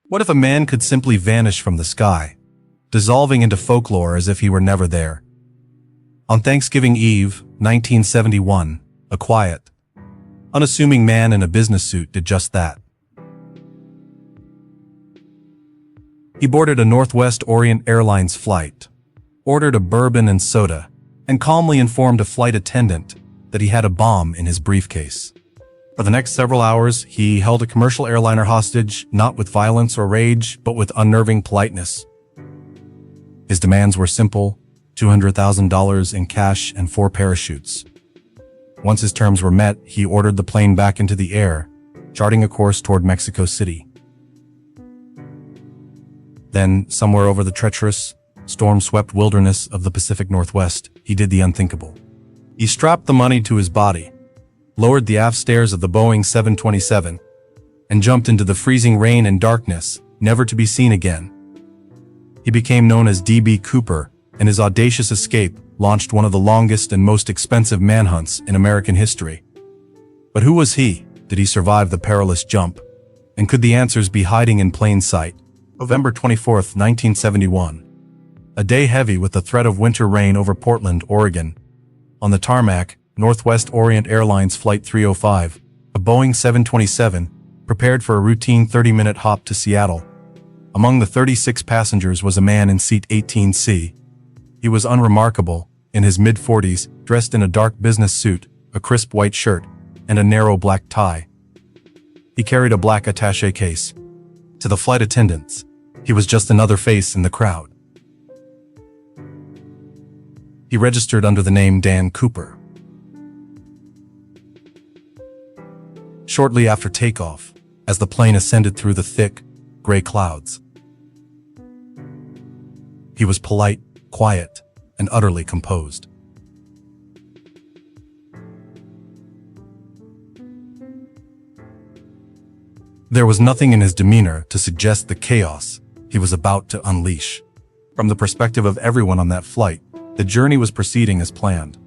What if a man could simply vanish from the sky, dissolving into folklore as if he were never there? On Thanksgiving Eve, 1971, a quiet, unassuming man in a business suit did just that. He boarded a Northwest Orient Airlines flight, ordered a bourbon and soda, and calmly informed a flight attendant that he had a bomb in his briefcase. For the next several hours, he held a commercial airliner hostage, not with violence or rage, but with unnerving politeness. His demands were simple: $200,000 in cash and 4 parachutes. Once his terms were met, he ordered the plane back into the air, charting a course toward Mexico City. Then, somewhere over the treacherous, storm-swept wilderness of the Pacific Northwest, he did the unthinkable. He strapped the money to his body, lowered the aft stairs of the Boeing 727, and jumped into the freezing rain and darkness, never to be seen again. He became known as D.B. Cooper, and his audacious escape launched one of the longest and most expensive manhunts in American history. But who was he? Did he survive the perilous jump? And could the answers be hiding in plain sight? November 24, 1971. A day heavy with the threat of winter rain over Portland, Oregon. On the tarmac, Northwest Orient Airlines Flight 305, a Boeing 727, prepared for a routine 30-minute hop to Seattle. Among the 36 passengers was a man in seat 18C. He was unremarkable, in his mid-40s, dressed in a dark business suit, a crisp white shirt, and a narrow black tie. He carried a black attaché case. To the flight attendants, he was just another face in the crowd. He registered under the name Dan Cooper. Shortly after takeoff, as the plane ascended through the thick, gray clouds, he was polite, quiet, and utterly composed. There was nothing in his demeanor to suggest the chaos he was about to unleash. From the perspective of everyone on that flight, the journey was proceeding as planned.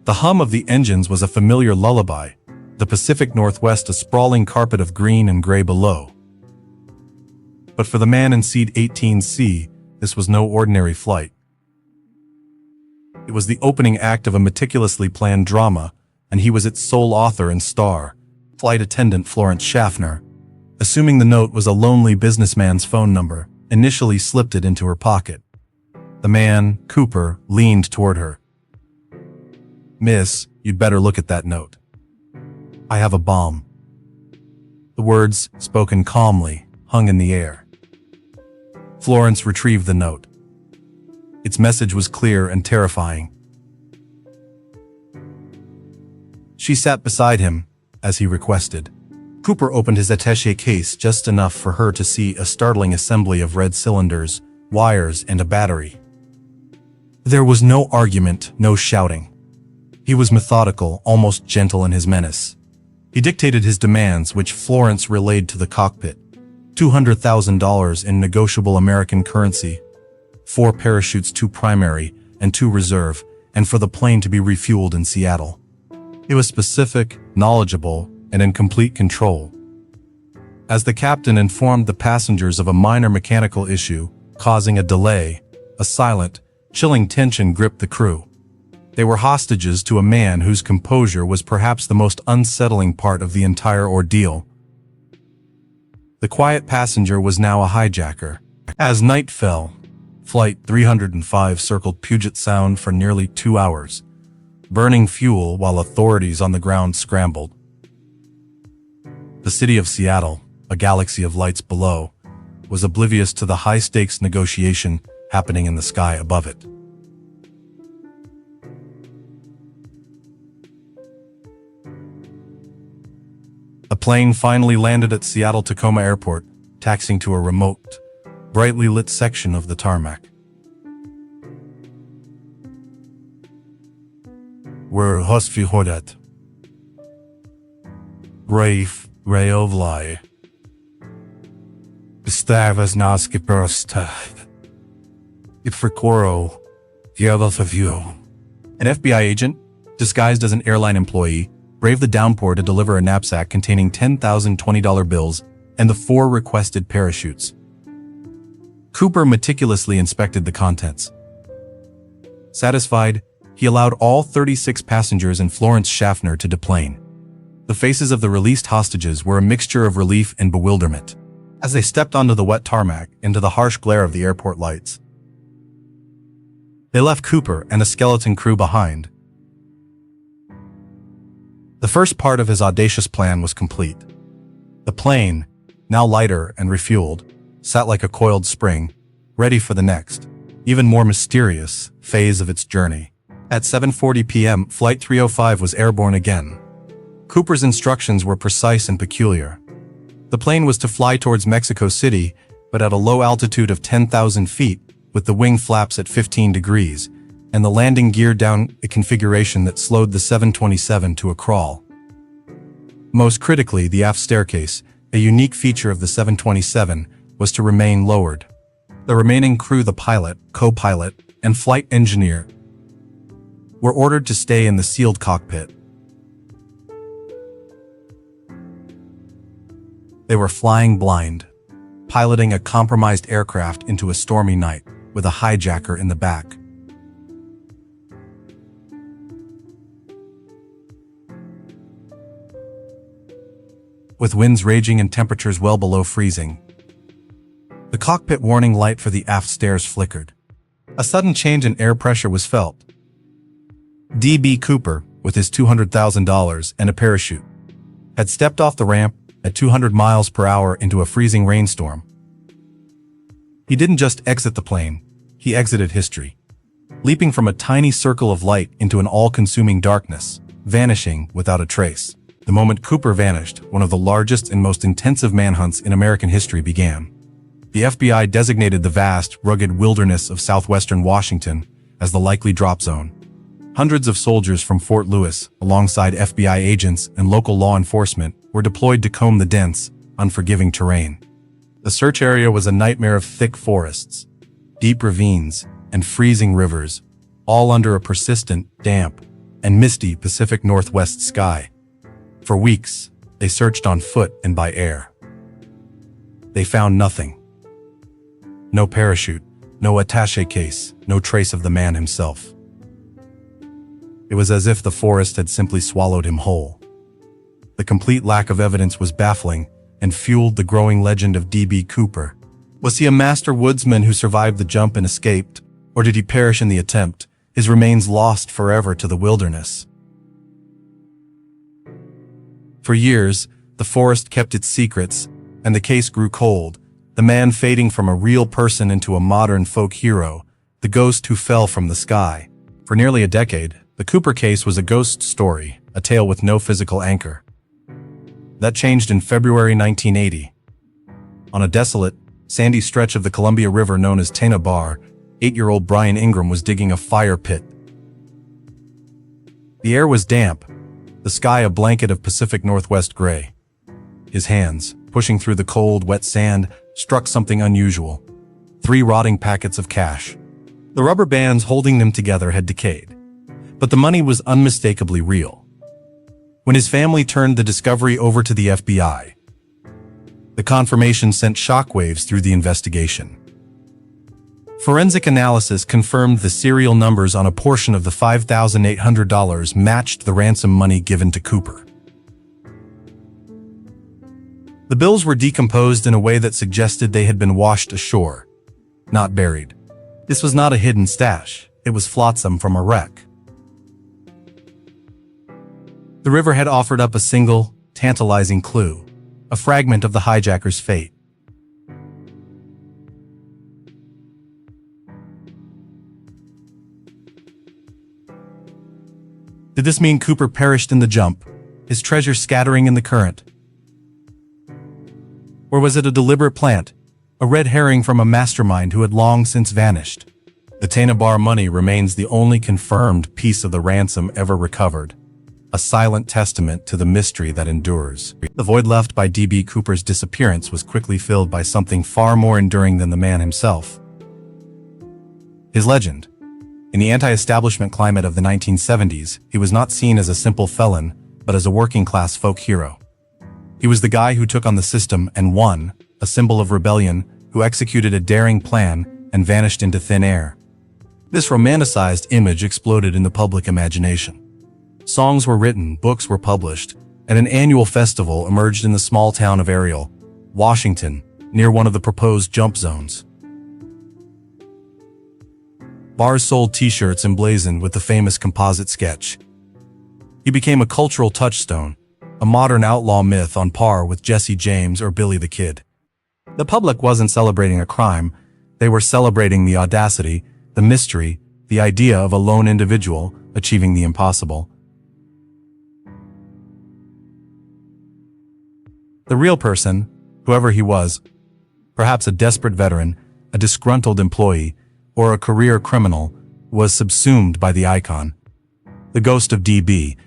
The hum of the engines was a familiar lullaby, the Pacific Northwest a sprawling carpet of green and gray below. But for the man in seat 18C, this was no ordinary flight. It was the opening act of a meticulously planned drama, and he was its sole author and star, flight attendant Florence Schaffner. Assuming the note was a lonely businessman's phone number, initially slipped it into her pocket. The man, Cooper, leaned toward her. "Miss, you'd better look at that note. I have a bomb." The words, spoken calmly, hung in the air. Florence retrieved the note. Its message was clear and terrifying. She sat beside him, as he requested. Cooper opened his attaché case just enough for her to see a startling assembly of red cylinders, wires, and a battery. There was no argument, no shouting. He was methodical, almost gentle in his menace. He dictated his demands, which Florence relayed to the cockpit. $200,000 in negotiable American currency, 4 parachutes, 2 primary and 2 reserve, and for the plane to be refueled in Seattle. He was specific, knowledgeable, and in complete control. As the captain informed the passengers of a minor mechanical issue, causing a delay, a silent, chilling tension gripped the crew. They were hostages to a man whose composure was perhaps the most unsettling part of the entire ordeal. The quiet passenger was now a hijacker. As night fell, Flight 305 circled Puget Sound for nearly 2 hours, burning fuel while authorities on the ground scrambled. The city of Seattle, a galaxy of lights below, was oblivious to the high-stakes negotiation happening in the sky above it. The plane finally landed at Seattle-Tacoma Airport, taxiing to a remote, brightly lit section of the tarmac. "We're hosfihodat. Brave Rayovlai. Bestavas naskipersta. Ifrikoro. Yellow. An FBI agent, disguised as an airline employee, braved the downpour to deliver a knapsack containing 10,000 $20 bills and the 4 requested parachutes. Cooper meticulously inspected the contents. Satisfied, he allowed all 36 passengers and Florence Schaffner to deplane. The faces of the released hostages were a mixture of relief and bewilderment as they stepped onto the wet tarmac into the harsh glare of the airport lights. They left Cooper and a skeleton crew behind. The first part of his audacious plan was complete. The plane, now lighter and refueled, sat like a coiled spring, ready for the next, even more mysterious, phase of its journey. At 7:40 p.m., Flight 305 was airborne again. Cooper's instructions were precise and peculiar. The plane was to fly towards Mexico City, but at a low altitude of 10,000 feet, with the wing flaps at 15 degrees, and the landing gear down a configuration that slowed the 727 to a crawl. Most critically, the aft staircase, a unique feature of the 727, was to remain lowered. The remaining crew, the pilot, co-pilot, and flight engineer, were ordered to stay in the sealed cockpit. They were flying blind, piloting a compromised aircraft into a stormy night, with a hijacker in the back. With winds raging and temperatures well below freezing, the cockpit warning light for the aft stairs flickered. A sudden change in air pressure was felt. D.B. Cooper, with his $200,000 and a parachute, had stepped off the ramp at 200 miles per hour into a freezing rainstorm. He didn't just exit the plane, he exited history, leaping from a tiny circle of light into an all-consuming darkness, vanishing without a trace. The moment Cooper vanished, one of the largest and most intensive manhunts in American history began. The FBI designated the vast, rugged wilderness of southwestern Washington as the likely drop zone. Hundreds of soldiers from Fort Lewis, alongside FBI agents and local law enforcement, were deployed to comb the dense, unforgiving terrain. The search area was a nightmare of thick forests, deep ravines, and freezing rivers, all under a persistent, damp, and misty Pacific Northwest sky. For weeks, they searched on foot and by air. They found nothing. No parachute, no attaché case, no trace of the man himself. It was as if the forest had simply swallowed him whole. The complete lack of evidence was baffling and fueled the growing legend of D.B. Cooper. Was he a master woodsman who survived the jump and escaped, or did he perish in the attempt, his remains lost forever to the wilderness? For years, the forest kept its secrets, and the case grew cold, the man fading from a real person into a modern folk hero, the ghost who fell from the sky. For nearly a decade, the Cooper case was a ghost story, a tale with no physical anchor. That changed in February 1980. On a desolate, sandy stretch of the Columbia River known as Tena Bar, 8-year-old Brian Ingram was digging a fire pit. The air was damp, the sky a blanket of Pacific Northwest gray. His hands, pushing through the cold, wet sand, struck something unusual. 3 rotting packets of cash. The rubber bands holding them together had decayed, but the money was unmistakably real. When his family turned the discovery over to the FBI, the confirmation sent shockwaves through the investigation. Forensic analysis confirmed the serial numbers on a portion of the $5,800 matched the ransom money given to Cooper. The bills were decomposed in a way that suggested they had been washed ashore, not buried. This was not a hidden stash, it was flotsam from a wreck. The river had offered up a single, tantalizing clue, a fragment of the hijacker's fate. Did this mean Cooper perished in the jump, his treasure scattering in the current? Or was it a deliberate plant, a red herring from a mastermind who had long since vanished? The Tena Bar money remains the only confirmed piece of the ransom ever recovered, a silent testament to the mystery that endures. The void left by D.B. Cooper's disappearance was quickly filled by something far more enduring than the man himself. His legend. In the anti-establishment climate of the 1970s, he was not seen as a simple felon, but as a working-class folk hero. He was the guy who took on the system and won, a symbol of rebellion, who executed a daring plan and vanished into thin air. This romanticized image exploded in the public imagination. Songs were written, books were published, and an annual festival emerged in the small town of Ariel, Washington, near one of the proposed jump zones. Bars sold t-shirts emblazoned with the famous composite sketch. He became a cultural touchstone, a modern outlaw myth on par with Jesse James or Billy the Kid. The public wasn't celebrating a crime, they were celebrating the audacity, the mystery, the idea of a lone individual achieving the impossible. The real person, whoever he was, perhaps a desperate veteran, a disgruntled employee, or a career criminal, was subsumed by the icon. The ghost of DB.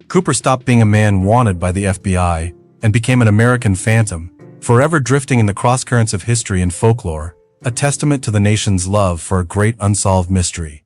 Cooper stopped being a man wanted by the FBI and became an American phantom, forever drifting in the crosscurrents of history and folklore, a testament to the nation's love for a great unsolved mystery.